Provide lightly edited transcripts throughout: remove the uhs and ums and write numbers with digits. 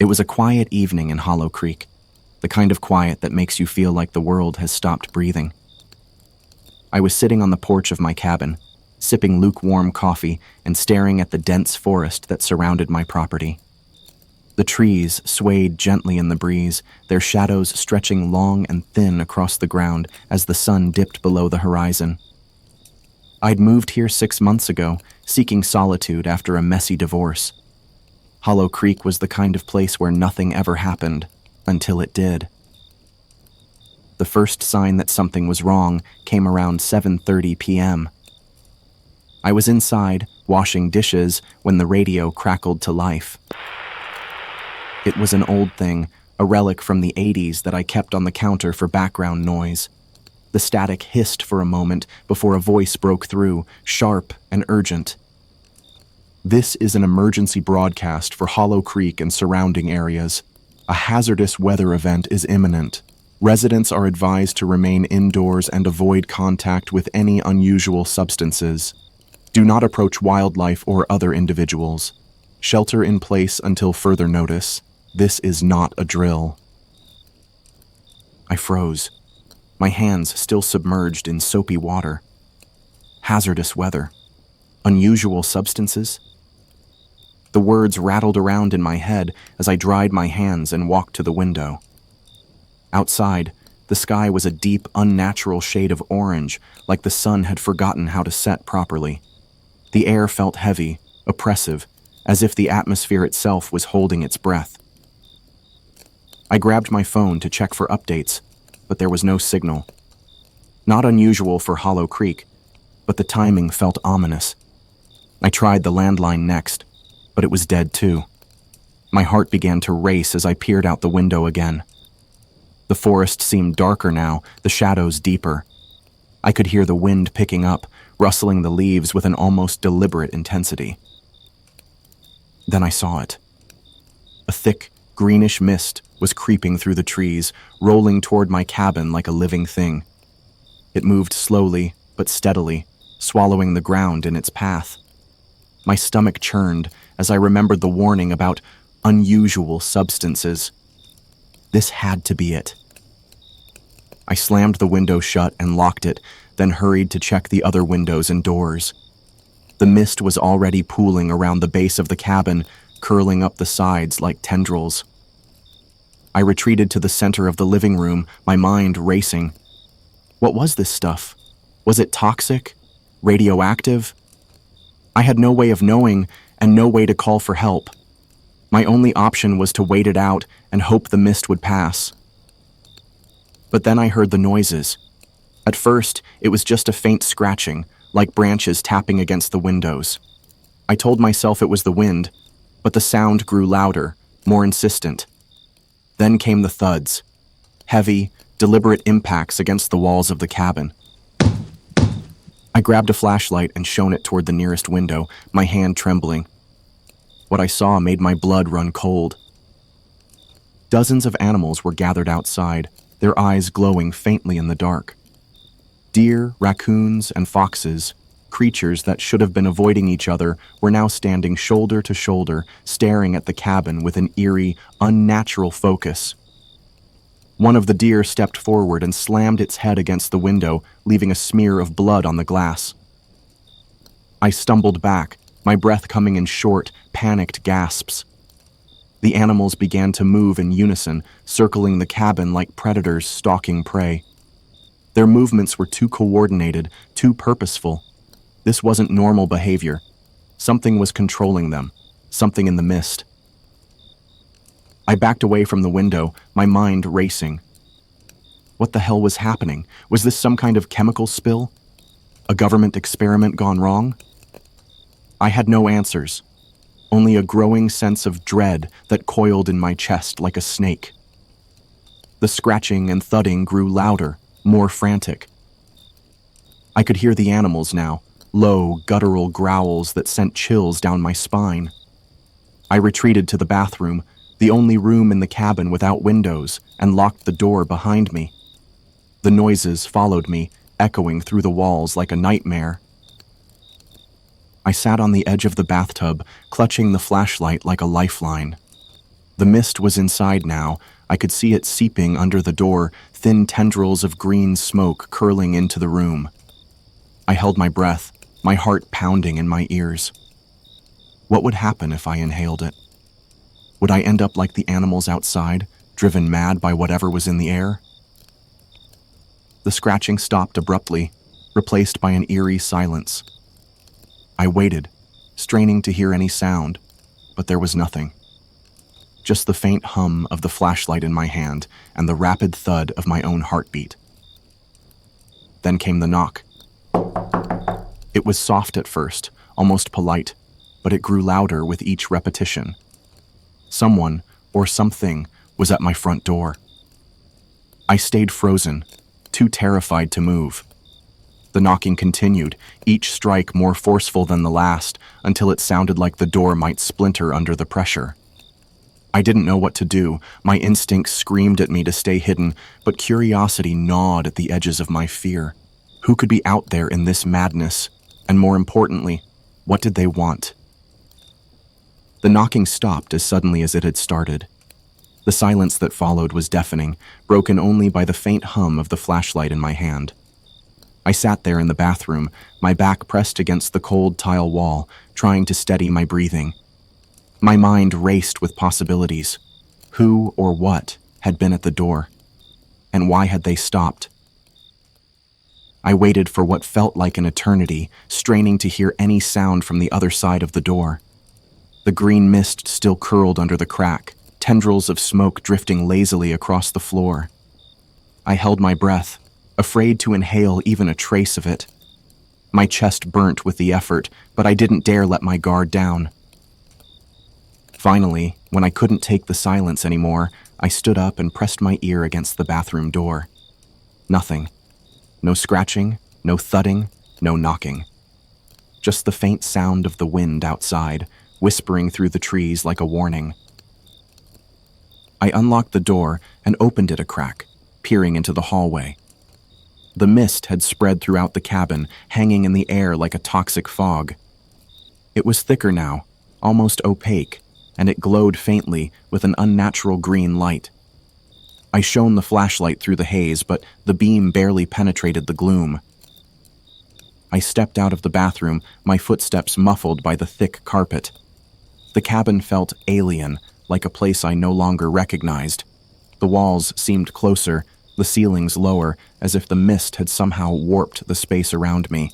It was a quiet evening in Hollow Creek, the kind of quiet that makes you feel like the world has stopped breathing. I was sitting on the porch of my cabin, sipping lukewarm coffee and staring at the dense forest that surrounded my property. The trees swayed gently in the breeze, their shadows stretching long and thin across the ground as the sun dipped below the horizon. I'd moved here 6 months ago, seeking solitude after a messy divorce. Hollow Creek was the kind of place where nothing ever happened, until it did. The first sign that something was wrong came around 7:30 p.m. I was inside, washing dishes, when the radio crackled to life. It was an old thing, a relic from the 80s that I kept on the counter for background noise. The static hissed for a moment before a voice broke through, sharp and urgent. "This is an emergency broadcast for Hollow Creek and surrounding areas. A hazardous weather event is imminent. Residents are advised to remain indoors and avoid contact with any unusual substances. Do not approach wildlife or other individuals. Shelter in place until further notice. This is not a drill." I froze, my hands still submerged in soapy water. Hazardous weather. Unusual substances. The words rattled around in my head as I dried my hands and walked to the window. Outside, the sky was a deep, unnatural shade of orange, like the sun had forgotten how to set properly. The air felt heavy, oppressive, as if the atmosphere itself was holding its breath. I grabbed my phone to check for updates, but there was no signal. Not unusual for Hollow Creek, but the timing felt ominous. I tried the landline next, but it was dead too. My heart began to race as I peered out the window again. The forest seemed darker now, the shadows deeper. I could hear the wind picking up, rustling the leaves with an almost deliberate intensity. Then I saw it. A thick, greenish mist was creeping through the trees, rolling toward my cabin like a living thing. It moved slowly, but steadily, swallowing the ground in its path. My stomach churned as I remembered the warning about unusual substances. This had to be it. I slammed the window shut and locked it, then hurried to check the other windows and doors. The mist was already pooling around the base of the cabin, curling up the sides like tendrils. I retreated to the center of the living room, my mind racing. What was this stuff? Was it toxic? Radioactive? I had no way of knowing and no way to call for help. My only option was to wait it out and hope the mist would pass. But then I heard the noises. At first, it was just a faint scratching, like branches tapping against the windows. I told myself it was the wind, but the sound grew louder, more insistent. Then came the thuds, heavy, deliberate impacts against the walls of the cabin. I grabbed a flashlight and shone it toward the nearest window, my hand trembling. What I saw made my blood run cold. Dozens of animals were gathered outside, their eyes glowing faintly in the dark. Deer, raccoons, and foxes, creatures that should have been avoiding each other, were now standing shoulder to shoulder, staring at the cabin with an eerie, unnatural focus. One of the deer stepped forward and slammed its head against the window, leaving a smear of blood on the glass. I stumbled back, my breath coming in short, panicked gasps. The animals began to move in unison, circling the cabin like predators stalking prey. Their movements were too coordinated, too purposeful. This wasn't normal behavior. Something was controlling them, something in the mist. I backed away from the window, my mind racing. What the hell was happening? Was this some kind of chemical spill? A government experiment gone wrong? I had no answers, only a growing sense of dread that coiled in my chest like a snake. The scratching and thudding grew louder, more frantic. I could hear the animals now, low, guttural growls that sent chills down my spine. I retreated to the bathroom, the only room in the cabin without windows, and locked the door behind me. The noises followed me, echoing through the walls like a nightmare. I sat on the edge of the bathtub, clutching the flashlight like a lifeline. The mist was inside now. I could see it seeping under the door, thin tendrils of green smoke curling into the room. I held my breath, my heart pounding in my ears. What would happen if I inhaled it? Would I end up like the animals outside, driven mad by whatever was in the air? The scratching stopped abruptly, replaced by an eerie silence. I waited, straining to hear any sound, but there was nothing. Just the faint hum of the flashlight in my hand and the rapid thud of my own heartbeat. Then came the knock. It was soft at first, almost polite, but it grew louder with each repetition. Someone, or something, was at my front door. I stayed frozen, too terrified to move. The knocking continued, each strike more forceful than the last, until it sounded like the door might splinter under the pressure. I didn't know what to do. My instincts screamed at me to stay hidden, but curiosity gnawed at the edges of my fear. Who could be out there in this madness? And more importantly, what did they want? The knocking stopped as suddenly as it had started. The silence that followed was deafening, broken only by the faint hum of the flashlight in my hand. I sat there in the bathroom, my back pressed against the cold tile wall, trying to steady my breathing. My mind raced with possibilities. Who or what had been at the door? And why had they stopped? I waited for what felt like an eternity, straining to hear any sound from the other side of the door. The green mist still curled under the crack, tendrils of smoke drifting lazily across the floor. I held my breath, afraid to inhale even a trace of it. My chest burnt with the effort, but I didn't dare let my guard down. Finally, when I couldn't take the silence anymore, I stood up and pressed my ear against the bathroom door. Nothing. No scratching, no thudding, no knocking. Just the faint sound of the wind outside, whispering through the trees like a warning. I unlocked the door and opened it a crack, peering into the hallway. The mist had spread throughout the cabin, hanging in the air like a toxic fog. It was thicker now, almost opaque, and it glowed faintly with an unnatural green light. I shone the flashlight through the haze, but the beam barely penetrated the gloom. I stepped out of the bathroom, my footsteps muffled by the thick carpet. The cabin felt alien, like a place I no longer recognized. The walls seemed closer, the ceilings lower, as if the mist had somehow warped the space around me.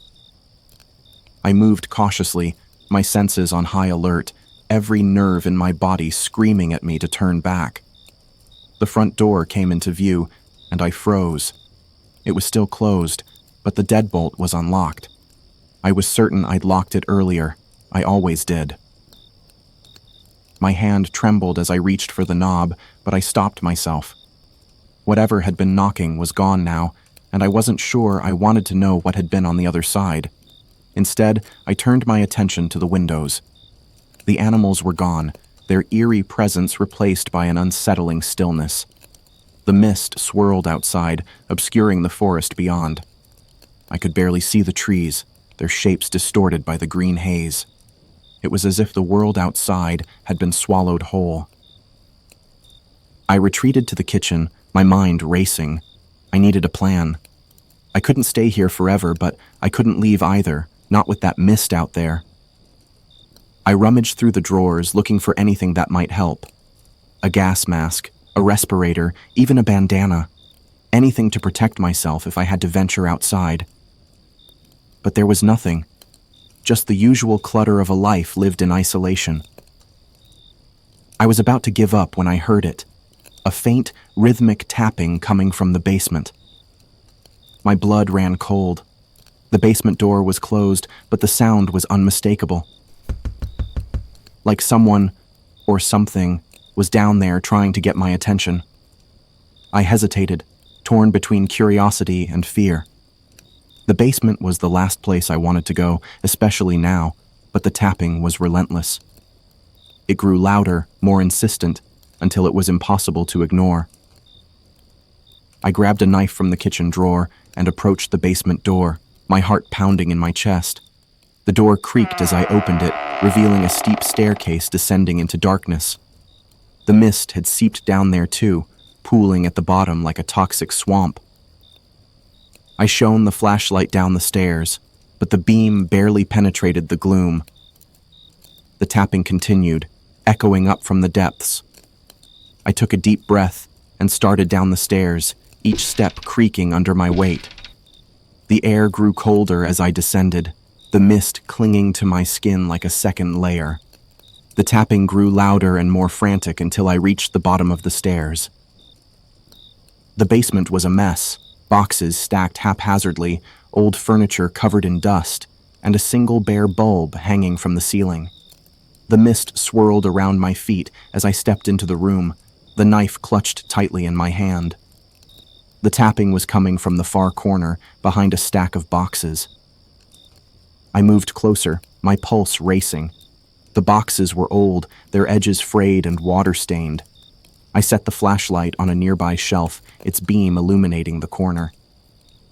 I moved cautiously, my senses on high alert, every nerve in my body screaming at me to turn back. The front door came into view, and I froze. It was still closed, but the deadbolt was unlocked. I was certain I'd locked it earlier. I always did. My hand trembled as I reached for the knob, but I stopped myself. Whatever had been knocking was gone now, and I wasn't sure I wanted to know what had been on the other side. Instead, I turned my attention to the windows. The animals were gone, their eerie presence replaced by an unsettling stillness. The mist swirled outside, obscuring the forest beyond. I could barely see the trees, their shapes distorted by the green haze. It was as if the world outside had been swallowed whole. I retreated to the kitchen, my mind racing. I needed a plan. I couldn't stay here forever, but I couldn't leave either, not with that mist out there. I rummaged through the drawers looking for anything that might help. A gas mask, a respirator, even a bandana. Anything to protect myself if I had to venture outside. But there was nothing. Just the usual clutter of a life lived in isolation. I was about to give up when I heard it. A faint, rhythmic tapping coming from the basement. My blood ran cold. The basement door was closed, but the sound was unmistakable. Like someone, or something, was down there trying to get my attention. I hesitated, torn between curiosity and fear. The basement was the last place I wanted to go, especially now, but the tapping was relentless. It grew louder, more insistent, until it was impossible to ignore. I grabbed a knife from the kitchen drawer and approached the basement door, my heart pounding in my chest. The door creaked as I opened it, revealing a steep staircase descending into darkness. The mist had seeped down there too, pooling at the bottom like a toxic swamp. I shone the flashlight down the stairs, but the beam barely penetrated the gloom. The tapping continued, echoing up from the depths. I took a deep breath and started down the stairs, each step creaking under my weight. The air grew colder as I descended, the mist clinging to my skin like a second layer. The tapping grew louder and more frantic until I reached the bottom of the stairs. The basement was a mess, boxes stacked haphazardly, old furniture covered in dust, and a single bare bulb hanging from the ceiling. The mist swirled around my feet as I stepped into the room, the knife clutched tightly in my hand. The tapping was coming from the far corner, behind a stack of boxes. I moved closer, my pulse racing. The boxes were old, their edges frayed and water-stained. I set the flashlight on a nearby shelf, its beam illuminating the corner.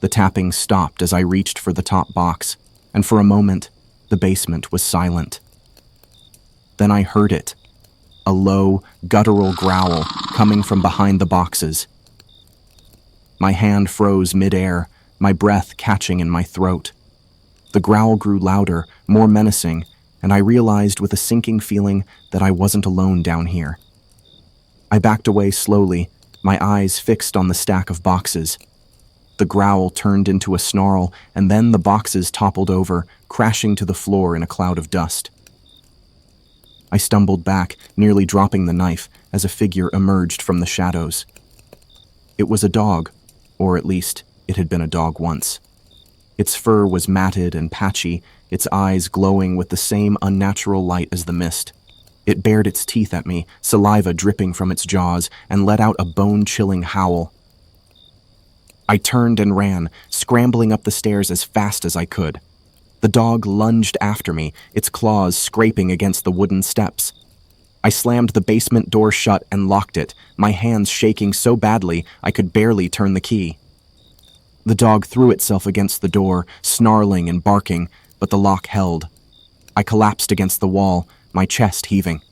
The tapping stopped as I reached for the top box, and for a moment, the basement was silent. Then I heard it, a low, guttural growl coming from behind the boxes. My hand froze mid-air, my breath catching in my throat. The growl grew louder, more menacing, and I realized with a sinking feeling that I wasn't alone down here. I backed away slowly, my eyes fixed on the stack of boxes. The growl turned into a snarl, and then the boxes toppled over, crashing to the floor in a cloud of dust. I stumbled back, nearly dropping the knife, as a figure emerged from the shadows. It was a dog, or at least, it had been a dog once. Its fur was matted and patchy, its eyes glowing with the same unnatural light as the mist. It bared its teeth at me, saliva dripping from its jaws, and let out a bone-chilling howl. I turned and ran, scrambling up the stairs as fast as I could. The dog lunged after me, its claws scraping against the wooden steps. I slammed the basement door shut and locked it, my hands shaking so badly I could barely turn the key. The dog threw itself against the door, snarling and barking, but the lock held. I collapsed against the wall, my chest heaving.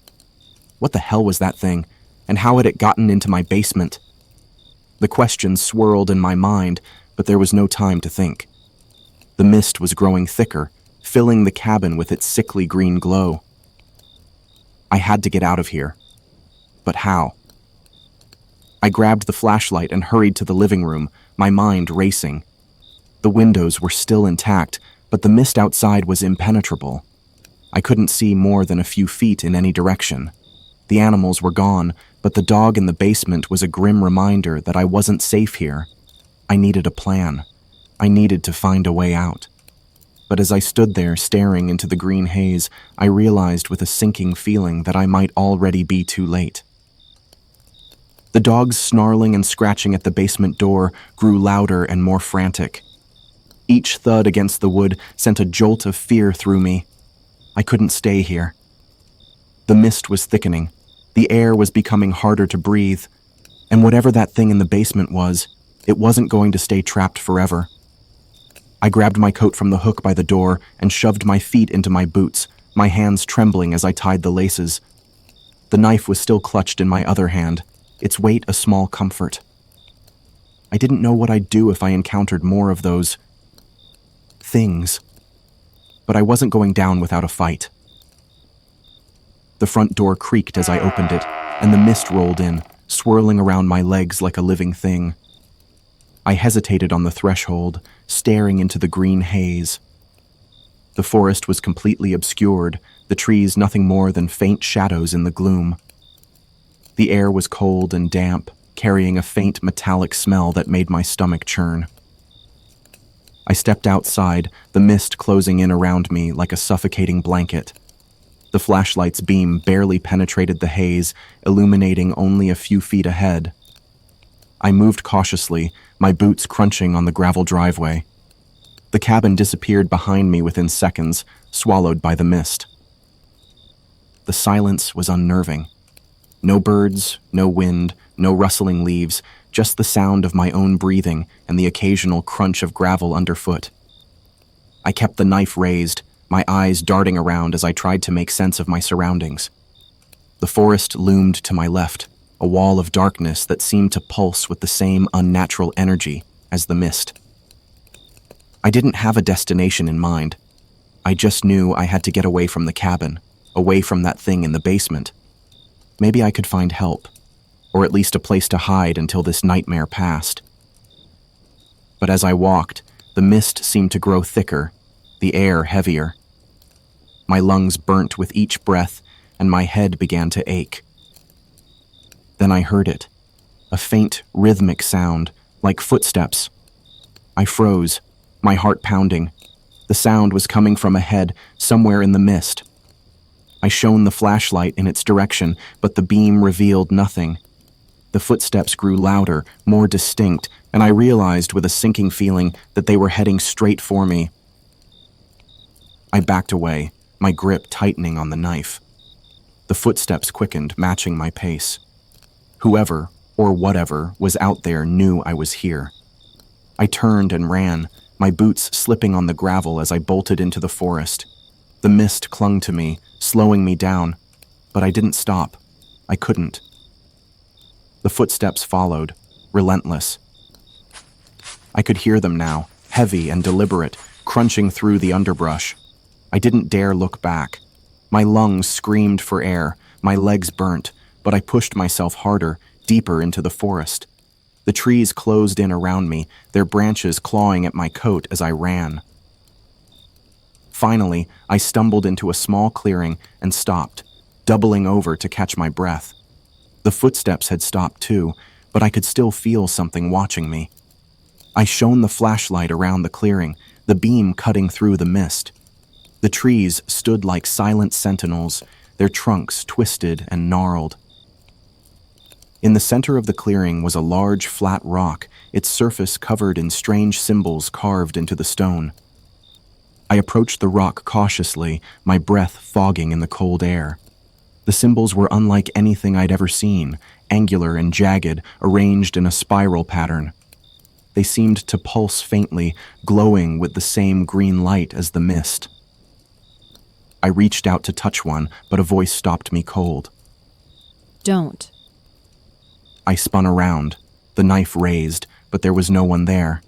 What the hell was that thing, and how had it gotten into my basement? The questions swirled in my mind, but there was no time to think. The mist was growing thicker, filling the cabin with its sickly green glow. I had to get out of here. But how? I grabbed the flashlight and hurried to the living room, my mind racing. The windows were still intact, but the mist outside was impenetrable. I couldn't see more than a few feet in any direction. The animals were gone, but the dog in the basement was a grim reminder that I wasn't safe here. I needed a plan. I needed to find a way out. But as I stood there staring into the green haze, I realized with a sinking feeling that I might already be too late. The dog's snarling and scratching at the basement door grew louder and more frantic. Each thud against the wood sent a jolt of fear through me. I couldn't stay here. The mist was thickening. The air was becoming harder to breathe. And whatever that thing in the basement was, it wasn't going to stay trapped forever. I grabbed my coat from the hook by the door and shoved my feet into my boots, my hands trembling as I tied the laces. The knife was still clutched in my other hand, its weight a small comfort. I didn't know what I'd do if I encountered more of those things. But I wasn't going down without a fight. The front door creaked as I opened it, and the mist rolled in, swirling around my legs like a living thing. I hesitated on the threshold, staring into the green haze. The forest was completely obscured, the trees nothing more than faint shadows in the gloom. The air was cold and damp, carrying a faint metallic smell that made my stomach churn. I stepped outside, the mist closing in around me like a suffocating blanket. The flashlight's beam barely penetrated the haze, illuminating only a few feet ahead. I moved cautiously, my boots crunching on the gravel driveway. The cabin disappeared behind me within seconds, swallowed by the mist. The silence was unnerving. No birds, no wind, no rustling leaves, just the sound of my own breathing and the occasional crunch of gravel underfoot. I kept the knife raised, my eyes darting around as I tried to make sense of my surroundings. The forest loomed to my left, a wall of darkness that seemed to pulse with the same unnatural energy as the mist. I didn't have a destination in mind. I just knew I had to get away from the cabin, away from that thing in the basement. Maybe I could find help, or at least a place to hide until this nightmare passed. But as I walked, the mist seemed to grow thicker, the air heavier. My lungs burnt with each breath, and my head began to ache. Then I heard it, a faint, rhythmic sound, like footsteps. I froze, my heart pounding. The sound was coming from ahead, somewhere in the mist. I shone the flashlight in its direction, but the beam revealed nothing. The footsteps grew louder, more distinct, and I realized with a sinking feeling that they were heading straight for me. I backed away, my grip tightening on the knife. The footsteps quickened, matching my pace. Whoever, or whatever, was out there knew I was here. I turned and ran, my boots slipping on the gravel as I bolted into the forest. The mist clung to me, slowing me down, but I didn't stop. I couldn't. The footsteps followed, relentless. I could hear them now, heavy and deliberate, crunching through the underbrush. I didn't dare look back. My lungs screamed for air, my legs burnt, but I pushed myself harder, deeper into the forest. The trees closed in around me, their branches clawing at my coat as I ran. Finally, I stumbled into a small clearing and stopped, doubling over to catch my breath. The footsteps had stopped too, but I could still feel something watching me. I shone the flashlight around the clearing, the beam cutting through the mist. The trees stood like silent sentinels, their trunks twisted and gnarled. In the center of the clearing was a large, flat rock, its surface covered in strange symbols carved into the stone. I approached the rock cautiously, my breath fogging in the cold air. The symbols were unlike anything I'd ever seen, angular and jagged, arranged in a spiral pattern. They seemed to pulse faintly, glowing with the same green light as the mist. I reached out to touch one, but a voice stopped me cold. Don't. I spun around, the knife raised, but there was no one there.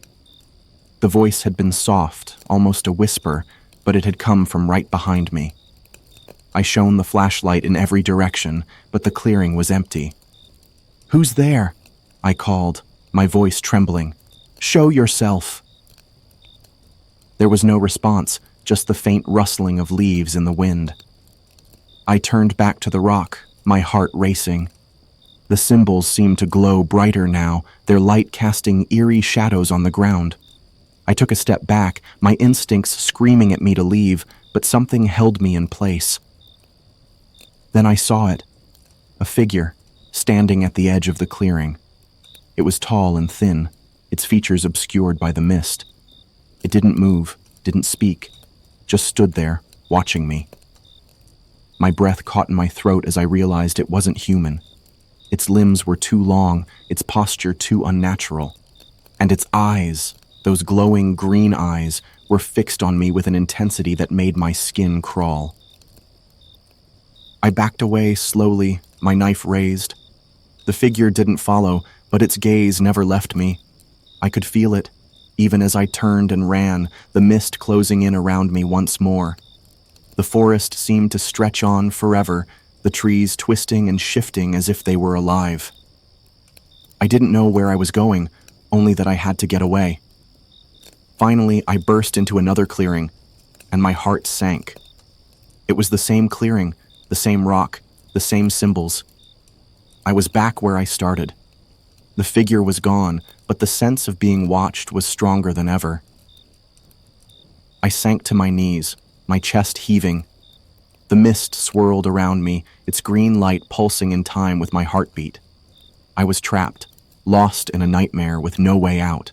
The voice had been soft, almost a whisper, but it had come from right behind me. I shone the flashlight in every direction, but the clearing was empty. "Who's there?" I called, my voice trembling. "Show yourself." There was no response, just the faint rustling of leaves in the wind. I turned back to the rock, my heart racing. The symbols seemed to glow brighter now, their light casting eerie shadows on the ground. I took a step back, my instincts screaming at me to leave, but something held me in place. Then I saw it, a figure, standing at the edge of the clearing. It was tall and thin, its features obscured by the mist. It didn't move, didn't speak, just stood there, watching me. My breath caught in my throat as I realized it wasn't human. Its limbs were too long, its posture too unnatural. And its eyes, those glowing green eyes, were fixed on me with an intensity that made my skin crawl. I backed away slowly, my knife raised. The figure didn't follow, but its gaze never left me. I could feel it, even as I turned and ran, the mist closing in around me once more. The forest seemed to stretch on forever, the trees twisting and shifting as if they were alive. I didn't know where I was going, only that I had to get away. Finally, I burst into another clearing, and my heart sank. It was the same clearing, the same rock, the same symbols. I was back where I started. The figure was gone, but the sense of being watched was stronger than ever. I sank to my knees, my chest heaving. The mist swirled around me, its green light pulsing in time with my heartbeat. I was trapped, lost in a nightmare with no way out.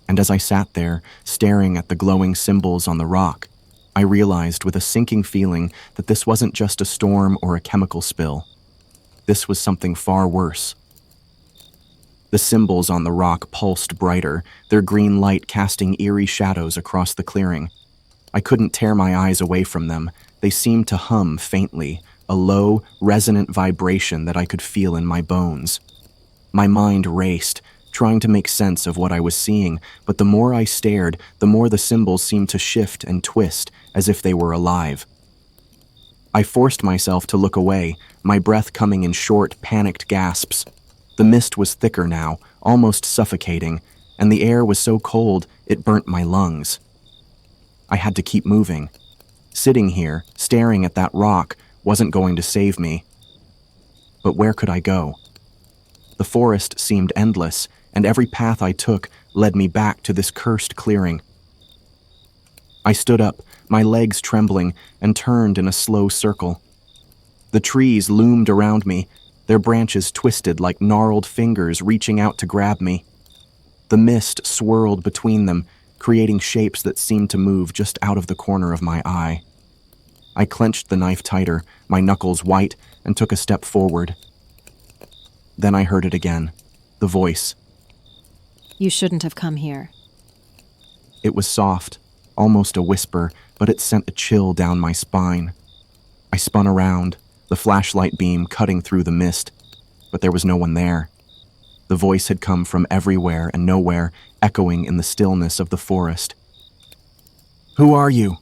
And as I sat there, staring at the glowing symbols on the rock, I realized with a sinking feeling that this wasn't just a storm or a chemical spill. This was something far worse. The symbols on the rock pulsed brighter, their green light casting eerie shadows across the clearing. I couldn't tear my eyes away from them. They seemed to hum faintly, a low, resonant vibration that I could feel in my bones. My mind raced, trying to make sense of what I was seeing, but the more I stared, the more the symbols seemed to shift and twist as if they were alive. I forced myself to look away, my breath coming in short, panicked gasps. The mist was thicker now, almost suffocating, and the air was so cold it burnt my lungs. I had to keep moving. Sitting here, staring at that rock, wasn't going to save me. But where could I go? The forest seemed endless, and every path I took led me back to this cursed clearing. I stood up, my legs trembling, and turned in a slow circle. The trees loomed around me, their branches twisted like gnarled fingers reaching out to grab me. The mist swirled between them, creating shapes that seemed to move just out of the corner of my eye. I clenched the knife tighter, my knuckles white, and took a step forward. Then I heard it again, the voice. You shouldn't have come here. It was soft, almost a whisper, but it sent a chill down my spine. I spun around, the flashlight beam cutting through the mist, but there was no one there. The voice had come from everywhere and nowhere, echoing in the stillness of the forest. "Who are you?"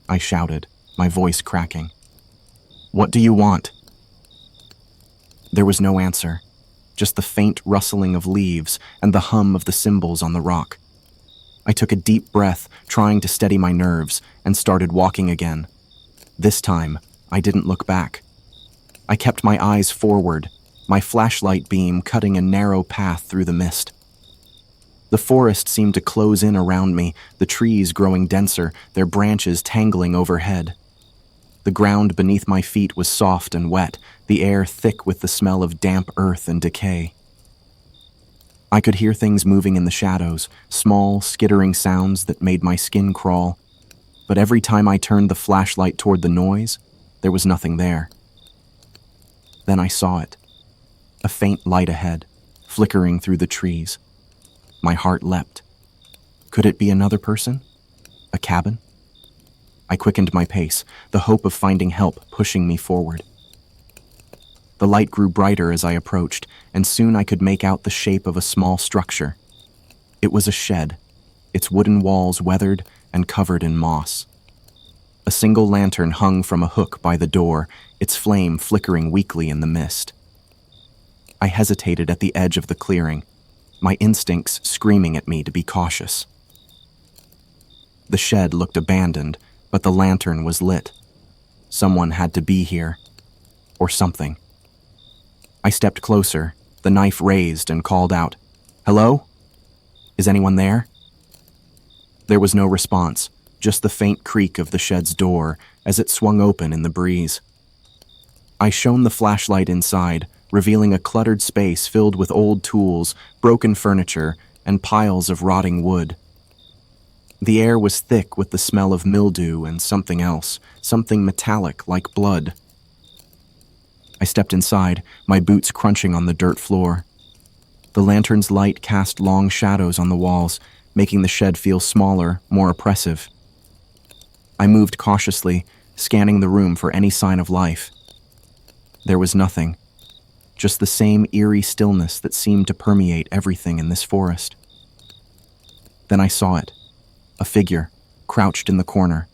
I shouted, my voice cracking. "What do you want?" There was no answer, just the faint rustling of leaves and the hum of the symbols on the rock. I took a deep breath, trying to steady my nerves, and started walking again. This time, I didn't look back. I kept my eyes forward, my flashlight beam cutting a narrow path through the mist. The forest seemed to close in around me, the trees growing denser, their branches tangling overhead. The ground beneath my feet was soft and wet, the air thick with the smell of damp earth and decay. I could hear things moving in the shadows, small, skittering sounds that made my skin crawl. But every time I turned the flashlight toward the noise, there was nothing there. Then I saw it. A faint light ahead, flickering through the trees. My heart leapt. Could it be another person? A cabin? I quickened my pace, the hope of finding help pushing me forward. The light grew brighter as I approached, and soon I could make out the shape of a small structure. It was a shed, its wooden walls weathered and covered in moss. A single lantern hung from a hook by the door, its flame flickering weakly in the mist. I hesitated at the edge of the clearing, my instincts screaming at me to be cautious. The shed looked abandoned, but the lantern was lit. Someone had to be here. Or something. I stepped closer, the knife raised, and called out, "Hello? Is anyone there?" There was no response, just the faint creak of the shed's door as it swung open in the breeze. I shone the flashlight inside, revealing a cluttered space filled with old tools, broken furniture, and piles of rotting wood. The air was thick with the smell of mildew and something else, something metallic like blood. I stepped inside, my boots crunching on the dirt floor. The lantern's light cast long shadows on the walls, making the shed feel smaller, more oppressive. I moved cautiously, scanning the room for any sign of life. There was nothing, just the same eerie stillness that seemed to permeate everything in this forest. Then I saw it, a figure, crouched in the corner.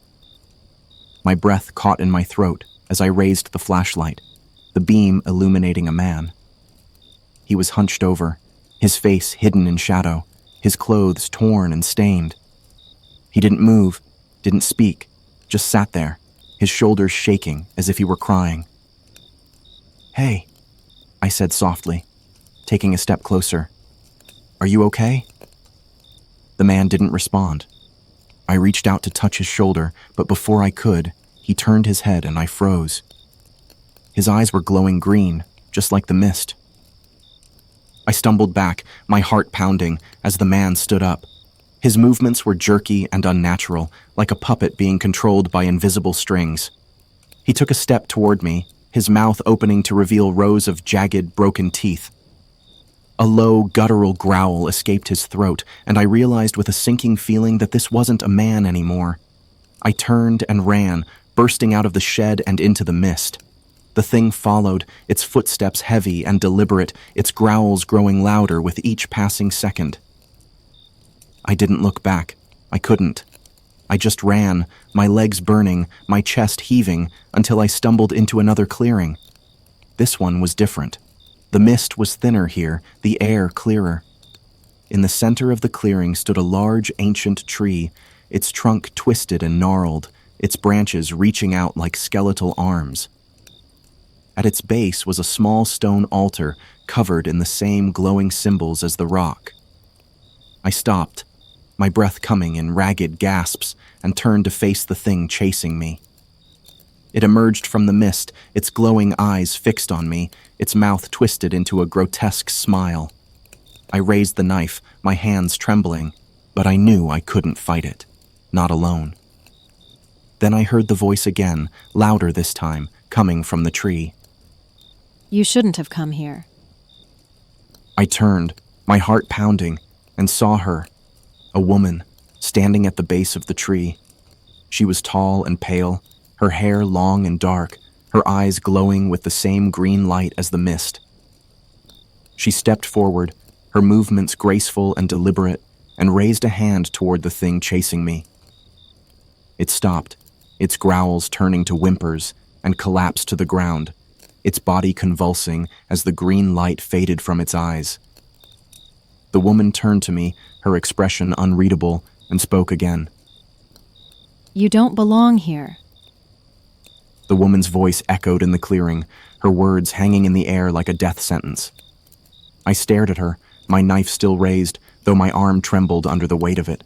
My breath caught in my throat as I raised the flashlight, the beam illuminating a man. He was hunched over, his face hidden in shadow, his clothes torn and stained. He didn't move, didn't speak, just sat there, his shoulders shaking as if he were crying. "Hey," I said softly, taking a step closer. "Are you okay?" The man didn't respond. I reached out to touch his shoulder, but before I could, he turned his head and I froze. His eyes were glowing green, just like the mist. I stumbled back, my heart pounding, as the man stood up. His movements were jerky and unnatural, like a puppet being controlled by invisible strings. He took a step toward me, his mouth opening to reveal rows of jagged, broken teeth. A low, guttural growl escaped his throat, and I realized with a sinking feeling that this wasn't a man anymore. I turned and ran, bursting out of the shed and into the mist. The thing followed, its footsteps heavy and deliberate, its growls growing louder with each passing second. I didn't look back. I couldn't. I just ran, my legs burning, my chest heaving, until I stumbled into another clearing. This one was different. The mist was thinner here, the air clearer. In the center of the clearing stood a large, ancient tree, its trunk twisted and gnarled, its branches reaching out like skeletal arms. At its base was a small stone altar covered in the same glowing symbols as the rock. I stopped, my breath coming in ragged gasps, and turned to face the thing chasing me. It emerged from the mist, its glowing eyes fixed on me, its mouth twisted into a grotesque smile. I raised the knife, my hands trembling, but I knew I couldn't fight it, not alone. Then I heard the voice again, louder this time, coming from the tree. You shouldn't have come here. I turned, my heart pounding, and saw her, a woman, standing at the base of the tree. She was tall and pale, her hair long and dark, her eyes glowing with the same green light as the mist. She stepped forward, her movements graceful and deliberate, and raised a hand toward the thing chasing me. It stopped, its growls turning to whimpers, and collapsed to the ground, its body convulsing as the green light faded from its eyes. The woman turned to me, her expression unreadable, and spoke again. You don't belong here. The woman's voice echoed in the clearing, her words hanging in the air like a death sentence. I stared at her, my knife still raised, though my arm trembled under the weight of it.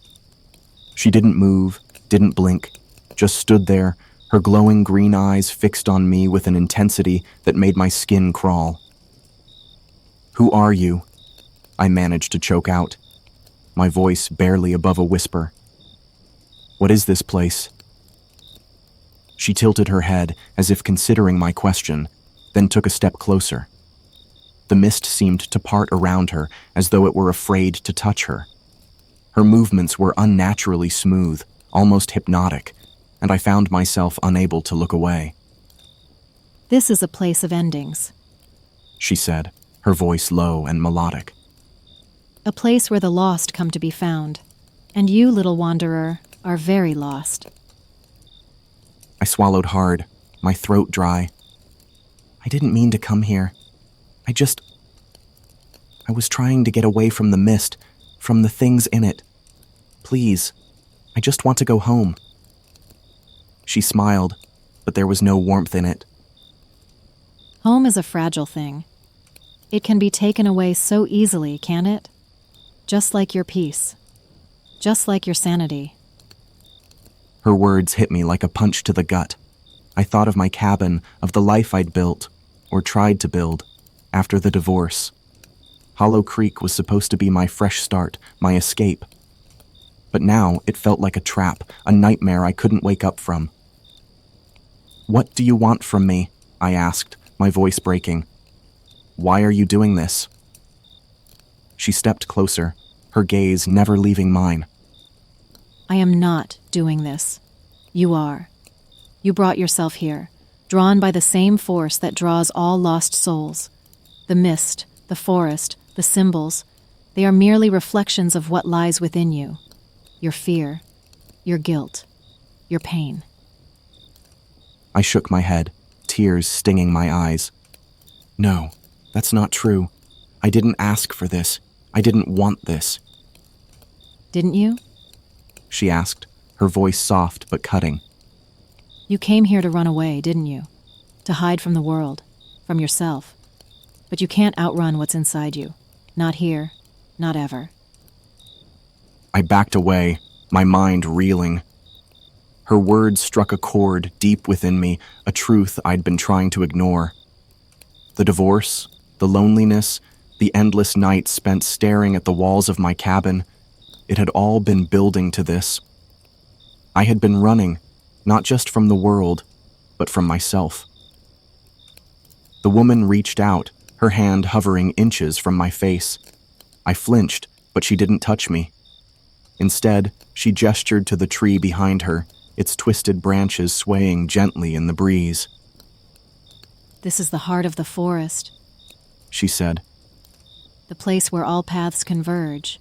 She didn't move, didn't blink, just stood there, her glowing green eyes fixed on me with an intensity that made my skin crawl. "Who are you?" I managed to choke out, my voice barely above a whisper. "What is this place?" She tilted her head as if considering my question, then took a step closer. The mist seemed to part around her as though it were afraid to touch her. Her movements were unnaturally smooth, almost hypnotic, and I found myself unable to look away. This is a place of endings. She said, her voice low and melodic. A place where the lost come to be found. And you, little wanderer, are very lost. I swallowed hard, my throat dry. I didn't mean to come here. I was trying to get away from the mist, from the things in it. Please, I just want to go home. She smiled, but there was no warmth in it. Home is a fragile thing. It can be taken away so easily, can it? Just like your peace. Just like your sanity. Her words hit me like a punch to the gut. I thought of my cabin, of the life I'd built, or tried to build, after the divorce. Hollow Creek was supposed to be my fresh start, my escape. But now it felt like a trap, a nightmare I couldn't wake up from. "What do you want from me?" I asked, my voice breaking. "Why are you doing this?" She stepped closer, her gaze never leaving mine. I am not doing this. You are. You brought yourself here, drawn by the same force that draws all lost souls. The mist, the forest, the symbols, they are merely reflections of what lies within you. Your fear, your guilt, your pain. I shook my head, tears stinging my eyes. "No, that's not true. I didn't ask for this. I didn't want this." Didn't you? She asked, her voice soft but cutting. You came here to run away, didn't you? To hide from the world, from yourself. But you can't outrun what's inside you. Not here, not ever. I backed away, my mind reeling. Her words struck a chord deep within me, a truth I'd been trying to ignore. The divorce, the loneliness, the endless nights spent staring at the walls of my cabin, it had all been building to this. I had been running, not just from the world, but from myself. The woman reached out, her hand hovering inches from my face. I flinched, but she didn't touch me. Instead, she gestured to the tree behind her, its twisted branches swaying gently in the breeze. This is the heart of the forest, she said. the place where all paths converge.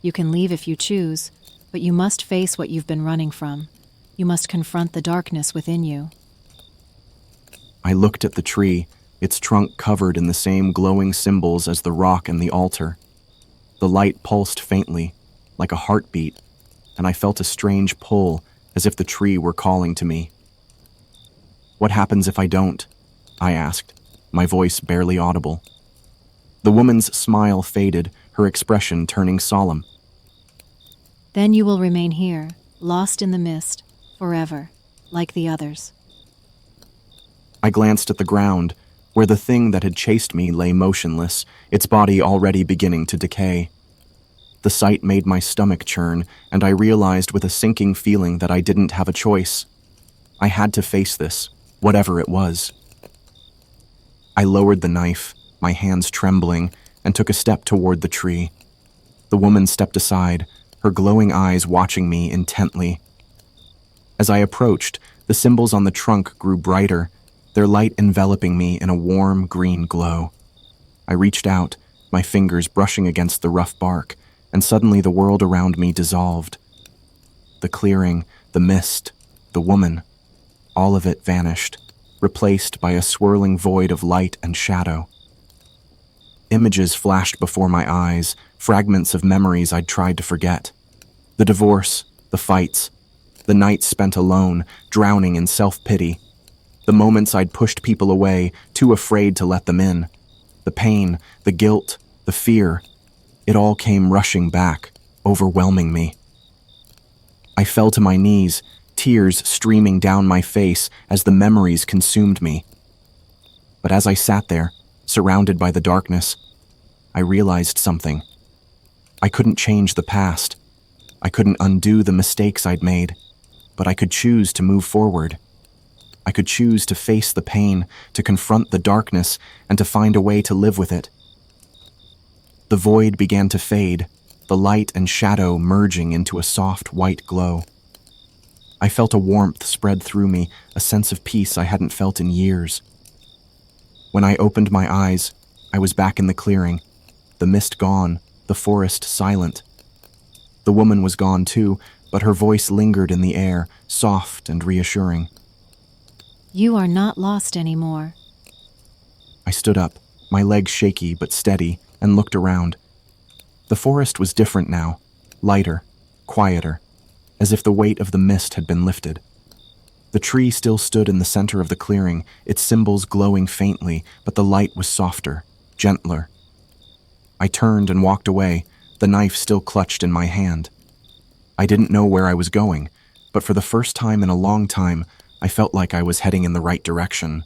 You can leave if you choose, but you must face what you've been running from. You must confront the darkness within you. I looked at the tree, its trunk covered in the same glowing symbols as the rock and the altar. The light pulsed faintly, like a heartbeat, and I felt a strange pull, as if the tree were calling to me. "What happens if I don't?" I asked, my voice barely audible. The woman's smile faded, her expression turning solemn. Then you will remain here, lost in the mist, forever, like the others. I glanced at the ground, where the thing that had chased me lay motionless, its body already beginning to decay. The sight made my stomach churn, and I realized with a sinking feeling that I didn't have a choice. I had to face this, whatever it was. I lowered the knife, my hands trembling, and took a step toward the tree. The woman stepped aside, her glowing eyes watching me intently. As I approached, the symbols on the trunk grew brighter, their light enveloping me in a warm green glow. I reached out, my fingers brushing against the rough bark, and suddenly the world around me dissolved. The clearing, the mist, the woman, all of it vanished, replaced by a swirling void of light and shadow. Images flashed before my eyes, fragments of memories I'd tried to forget. The divorce, the fights, the nights spent alone, drowning in self-pity, the moments I'd pushed people away, too afraid to let them in, the pain, the guilt, the fear. It all came rushing back, overwhelming me. I fell to my knees, tears streaming down my face as the memories consumed me. But as I sat there, surrounded by the darkness, I realized something. I couldn't change the past. I couldn't undo the mistakes I'd made, but I could choose to move forward. I could choose to face the pain, to confront the darkness, and to find a way to live with it. The void began to fade, the light and shadow merging into a soft white glow. I felt a warmth spread through me, a sense of peace I hadn't felt in years. When I opened my eyes, I was back in the clearing, the mist gone, the forest silent. The woman was gone too, but her voice lingered in the air, soft and reassuring. You are not lost anymore. I stood up, my legs shaky but steady, and looked around. The forest was different now, lighter, quieter, as if the weight of the mist had been lifted. The tree still stood in the center of the clearing, its symbols glowing faintly, but the light was softer, gentler. I turned and walked away, the knife still clutched in my hand. I didn't know where I was going, but for the first time in a long time, I felt like I was heading in the right direction.